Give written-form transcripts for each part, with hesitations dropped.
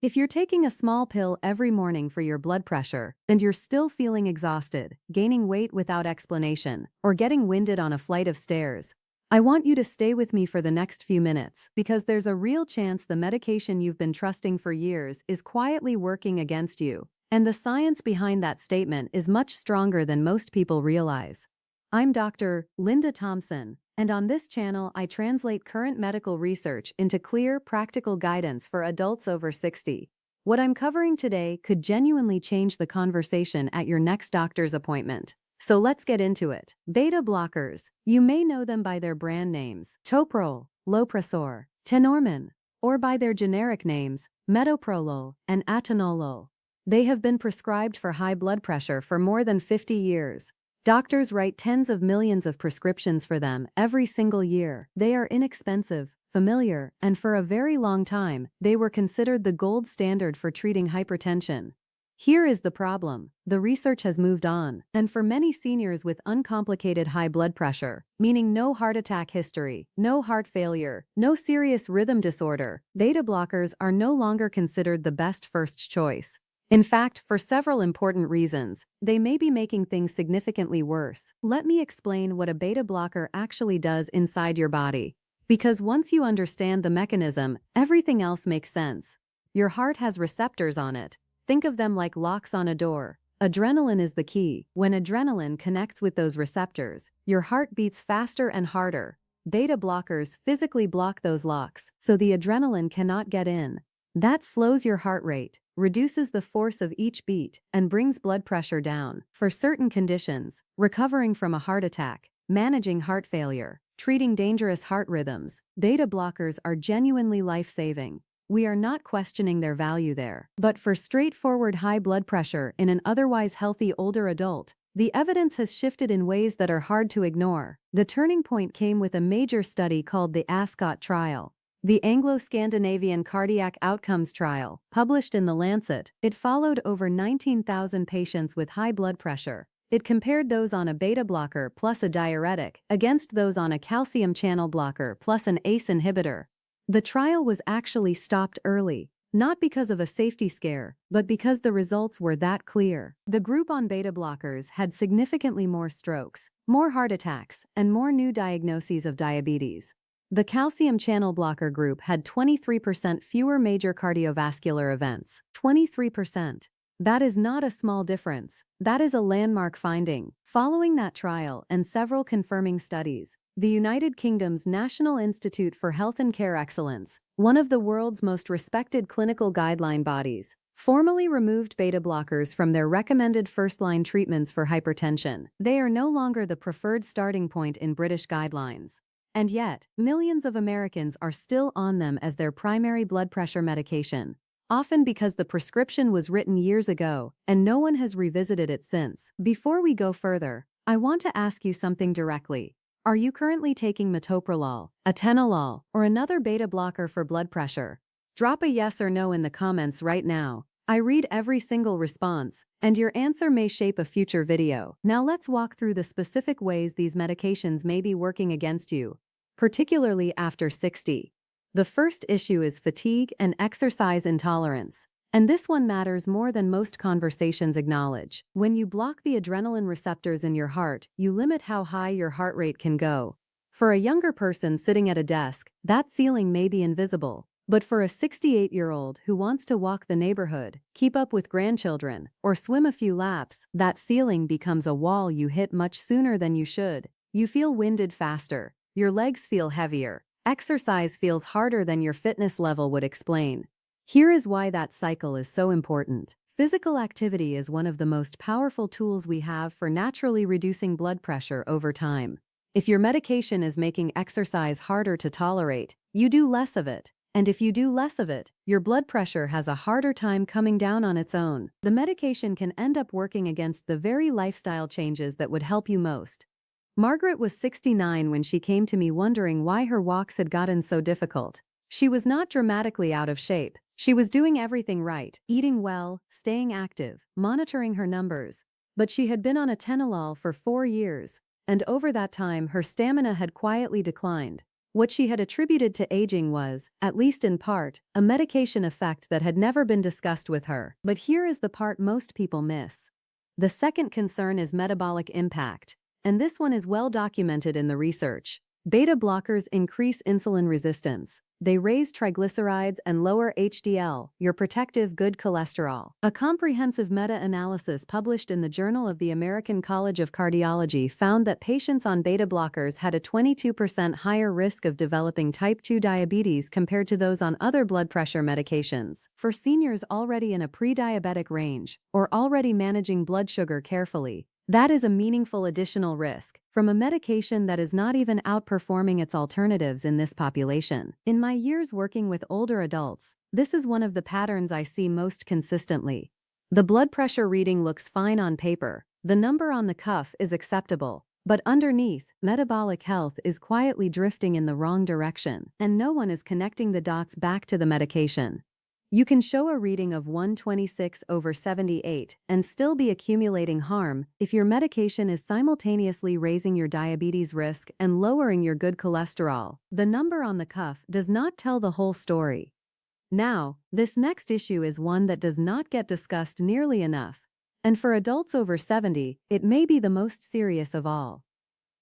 If you're taking a small pill every morning for your blood pressure, and you're still feeling exhausted, gaining weight without explanation, or getting winded on a flight of stairs, I want you to stay with me for the next few minutes because there's a real chance the medication you've been trusting for years is quietly working against you. And the science behind that statement is much stronger than most people realize. I'm Dr. Linda Thompson, and on this channel I translate current medical research into clear, practical guidance for adults over 60. What I'm covering today could genuinely change the conversation at your next doctor's appointment. So let's get into it. Beta blockers. You may know them by their brand names, metoprolol, lopressor, tenormin, or by their generic names, metoprolol and atenolol. They have been prescribed for high blood pressure for more than 50 years. Doctors write tens of millions of prescriptions for them every single year. They are inexpensive, familiar, and for a very long time, they were considered the gold standard for treating hypertension. Here is the problem. The research has moved on, and for many seniors with uncomplicated high blood pressure, meaning no heart attack history, no heart failure, no serious rhythm disorder, beta blockers are no longer considered the best first choice. In fact, for several important reasons, they may be making things significantly worse. Let me explain what a beta blocker actually does inside your body. Because once you understand the mechanism, everything else makes sense. Your heart has receptors on it. Think of them like locks on a door. Adrenaline is the key. When adrenaline connects with those receptors, your heart beats faster and harder. Beta blockers physically block those locks, so the adrenaline cannot get in. That slows your heart rate, reduces the force of each beat, and brings blood pressure down. For certain conditions, recovering from a heart attack, managing heart failure, treating dangerous heart rhythms, beta blockers are genuinely life-saving. We are not questioning their value there. But for straightforward high blood pressure in an otherwise healthy older adult, the evidence has shifted in ways that are hard to ignore. The turning point came with a major study called the ASCOT trial. The Anglo-Scandinavian Cardiac Outcomes Trial, published in The Lancet, it followed over 19,000 patients with high blood pressure. It compared those on a beta blocker plus a diuretic against those on a calcium channel blocker plus an ACE inhibitor. The trial was actually stopped early, not because of a safety scare, but because the results were that clear. The group on beta blockers had significantly more strokes, more heart attacks, and more new diagnoses of diabetes. The calcium channel blocker group had 23% fewer major cardiovascular events. 23%. That is not a small difference. That is a landmark finding. Following that trial and several confirming studies, the United Kingdom's National Institute for Health and Care Excellence, one of the world's most respected clinical guideline bodies, formally removed beta blockers from their recommended first-line treatments for hypertension. They are no longer the preferred starting point in British guidelines. And yet, millions of Americans are still on them as their primary blood pressure medication, often because the prescription was written years ago and no one has revisited it since. Before we go further, I want to ask you something directly. Are you currently taking metoprolol, atenolol, or another beta blocker for blood pressure? Drop a yes or no in the comments right now. I read every single response, and your answer may shape a future video. Now let's walk through the specific ways these medications may be working against you, particularly after 60. The first issue is fatigue and exercise intolerance. And this one matters more than most conversations acknowledge. When you block the adrenaline receptors in your heart, you limit how high your heart rate can go. For a younger person sitting at a desk, that ceiling may be invisible. But for a 68-year-old who wants to walk the neighborhood, keep up with grandchildren, or swim a few laps, that ceiling becomes a wall you hit much sooner than you should. You feel winded faster. Your legs feel heavier. Exercise feels harder than your fitness level would explain. Here is why that cycle is so important. Physical activity is one of the most powerful tools we have for naturally reducing blood pressure over time. If your medication is making exercise harder to tolerate, you do less of it. And if you do less of it, your blood pressure has a harder time coming down on its own. The medication can end up working against the very lifestyle changes that would help you most. Margaret was 69 when she came to me wondering why her walks had gotten so difficult. She was not dramatically out of shape. She was doing everything right, eating well, staying active, monitoring her numbers. But she had been on atenolol for 4 years, and over that time her stamina had quietly declined. What she had attributed to aging was, at least in part, a medication effect that had never been discussed with her. But here is the part most people miss. The second concern is metabolic impact, and this one is well documented in the research. Beta blockers increase insulin resistance. They raise triglycerides and lower HDL, your protective good cholesterol. A comprehensive meta-analysis published in the Journal of the American College of Cardiology found that patients on beta blockers had a 22% higher risk of developing type 2 diabetes compared to those on other blood pressure medications. For seniors already in a pre-diabetic range, or already managing blood sugar carefully, that is a meaningful additional risk from a medication that is not even outperforming its alternatives in this population. In my years working with older adults, this is one of the patterns I see most consistently. The blood pressure reading looks fine on paper, the number on the cuff is acceptable, but underneath, metabolic health is quietly drifting in the wrong direction, and no one is connecting the dots back to the medication. You can show a reading of 126/78 and still be accumulating harm if your medication is simultaneously raising your diabetes risk and lowering your good cholesterol. The number on the cuff does not tell the whole story. Now, this next issue is one that does not get discussed nearly enough, and for adults over 70, it may be the most serious of all.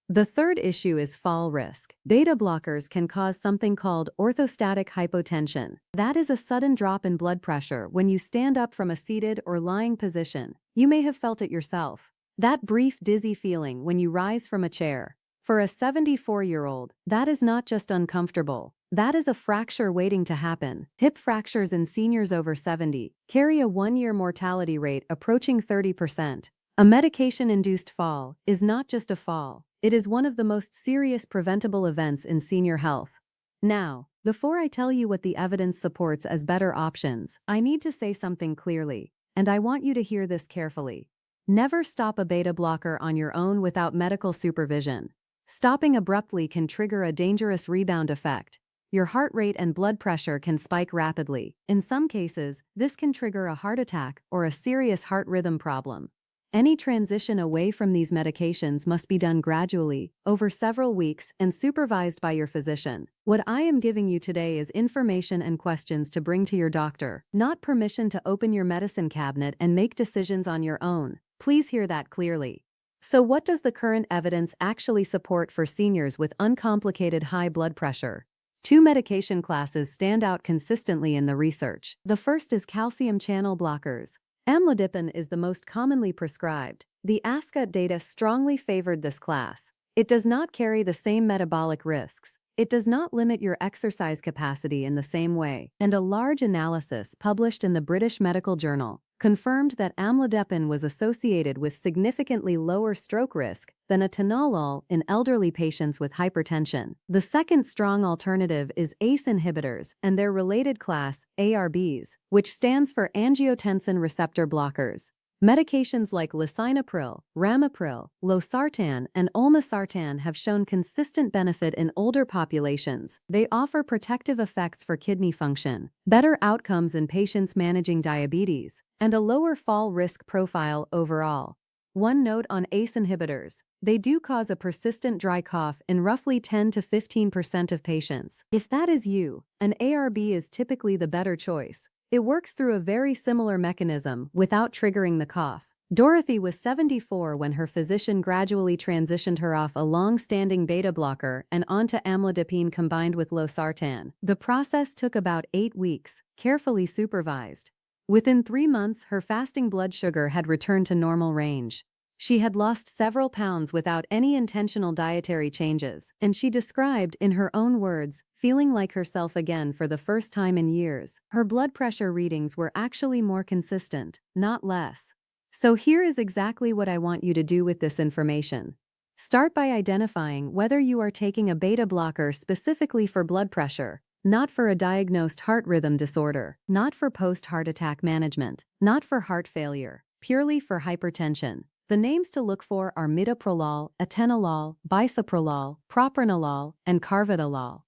The third issue is fall risk. Beta blockers can cause something called orthostatic hypotension. That is a sudden drop in blood pressure when you stand up from a seated or lying position. You may have felt it yourself. That brief dizzy feeling when you rise from a chair. For a 74-year-old, that is not just uncomfortable. That is a fracture waiting to happen. Hip fractures in seniors over 70 carry a one-year mortality rate approaching 30%. A medication-induced fall is not just a fall. It is one of the most serious preventable events in senior health. Now, before I tell you what the evidence supports as better options, I need to say something clearly, and I want you to hear this carefully. Never stop a beta blocker on your own without medical supervision. Stopping abruptly can trigger a dangerous rebound effect. Your heart rate and blood pressure can spike rapidly. In some cases, this can trigger a heart attack or a serious heart rhythm problem. Any transition away from these medications must be done gradually, over several weeks, and supervised by your physician. What I am giving you today is information and questions to bring to your doctor, not permission to open your medicine cabinet and make decisions on your own. Please hear that clearly. So what does the current evidence actually support for seniors with uncomplicated high blood pressure? Two medication classes stand out consistently in the research. The first is calcium channel blockers. Amlodipine is the most commonly prescribed. The ASCA data strongly favored this class. It does not carry the same metabolic risks. It does not limit your exercise capacity in the same way. And a large analysis published in the British Medical Journal confirmed that amlodipine was associated with significantly lower stroke risk than atenolol in elderly patients with hypertension. The second strong alternative is ACE inhibitors and their related class, ARBs, which stands for angiotensin receptor blockers. Medications like lisinopril, ramipril, losartan, and olmesartan have shown consistent benefit in older populations. They offer protective effects for kidney function, better outcomes in patients managing diabetes, and a lower fall risk profile overall. One note on ACE inhibitors: they do cause a persistent dry cough in roughly 10 to 15% of patients. If that is you, an ARB is typically the better choice. It works through a very similar mechanism without triggering the cough. Dorothy was 74 when her physician gradually transitioned her off a long-standing beta blocker and onto amlodipine combined with losartan. The process took about 8 weeks, carefully supervised. Within 3 months, her fasting blood sugar had returned to normal range. She had lost several pounds without any intentional dietary changes, and she described, in her own words, feeling like herself again for the first time in years. Her blood pressure readings were actually more consistent, not less. So here is exactly what I want you to do with this information. Start by identifying whether you are taking a beta blocker specifically for blood pressure, not for a diagnosed heart rhythm disorder, not for post-heart attack management, not for heart failure, purely for hypertension. The names to look for are metoprolol, atenolol, bisoprolol, propranolol, and carvedilol.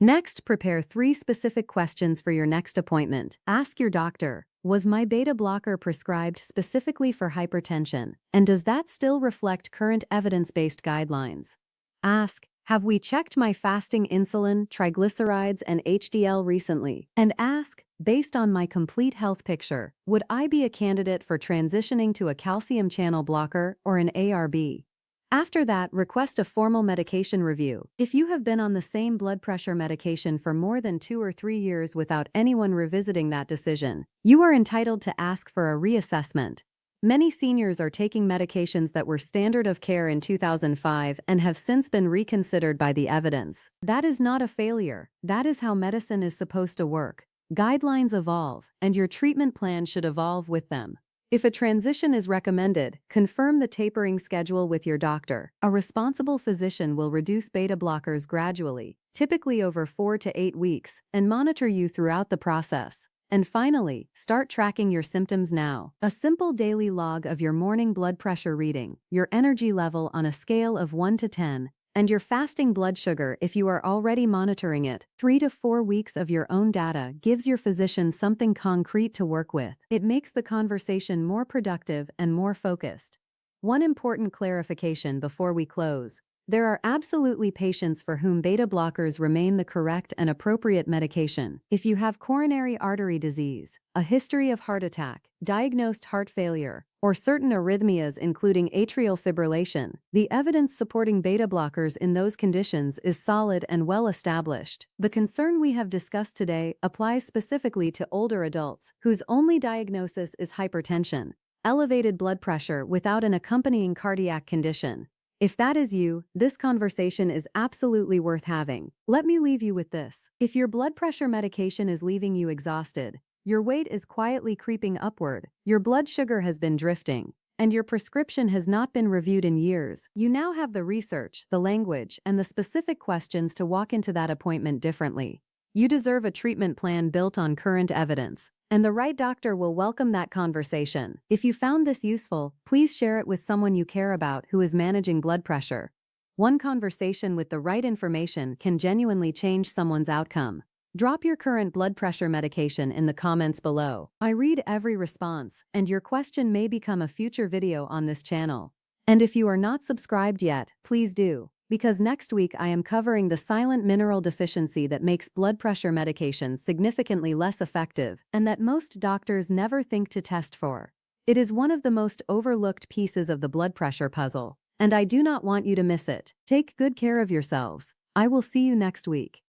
Next, prepare 3 specific questions for your next appointment. Ask your doctor, was my beta blocker prescribed specifically for hypertension, and does that still reflect current evidence-based guidelines? Ask, Have we checked my fasting insulin, triglycerides, and HDL recently? And ask, based on my complete health picture, would I be a candidate for transitioning to a calcium channel blocker or an ARB? After that, request a formal medication review. If you have been on the same blood pressure medication for more than 2 or 3 years without anyone revisiting that decision, you are entitled to ask for a reassessment. Many seniors are taking medications that were standard of care in 2005 and have since been reconsidered by the evidence. That is not a failure. That is how medicine is supposed to work. Guidelines evolve, and your treatment plan should evolve with them. If a transition is recommended, confirm the tapering schedule with your doctor. A responsible physician will reduce beta blockers gradually, typically over 4 to 8 weeks, and monitor you throughout the process. And finally, start tracking your symptoms now. A simple daily log of your morning blood pressure reading, your energy level on a scale of 1 to 10, and your fasting blood sugar if you are already monitoring it. 3 to 4 weeks of your own data gives your physician something concrete to work with. It makes the conversation more productive and more focused. One important clarification before we close. There are absolutely patients for whom beta blockers remain the correct and appropriate medication. If you have coronary artery disease, a history of heart attack, diagnosed heart failure, or certain arrhythmias including atrial fibrillation, the evidence supporting beta blockers in those conditions is solid and well established. The concern we have discussed today applies specifically to older adults whose only diagnosis is hypertension, elevated blood pressure without an accompanying cardiac condition. If that is you, this conversation is absolutely worth having. Let me leave you with this. If your blood pressure medication is leaving you exhausted, your weight is quietly creeping upward, your blood sugar has been drifting, and your prescription has not been reviewed in years, you now have the research, the language, and the specific questions to walk into that appointment differently. You deserve a treatment plan built on current evidence, and the right doctor will welcome that conversation. If you found this useful, please share it with someone you care about who is managing blood pressure. One conversation with the right information can genuinely change someone's outcome. Drop your current blood pressure medication in the comments below. I read every response, and your question may become a future video on this channel. And if you are not subscribed yet, please do. Because next week I am covering the silent mineral deficiency that makes blood pressure medications significantly less effective and that most doctors never think to test for. It is one of the most overlooked pieces of the blood pressure puzzle, and I do not want you to miss it. Take good care of yourselves. I will see you next week.